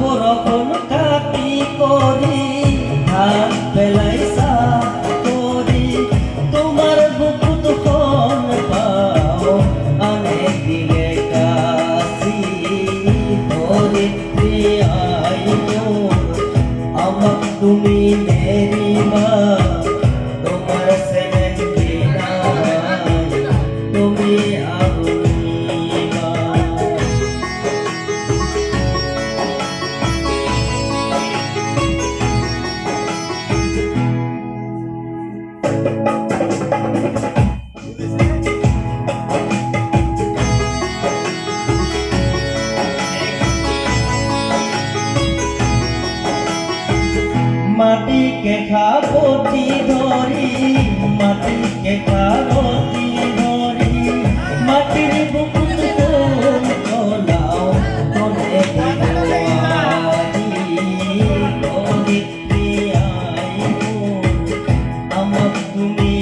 বরখন কাটি করি হাত বেলাইছা করি তোমার বুকুত খন পাও আনে দিলে কাছি ধরিত্রী আইনো আমাক তুমি নেরিবা তোমার সেনেন বিনা তুমি আগুনিবা মাটিকে খাবতি ধরি মাটিকে খাবতি ধরি মাটির বুকুত কোন তোলাও তোলে ধরিত্রী আইনো আমাক তুমি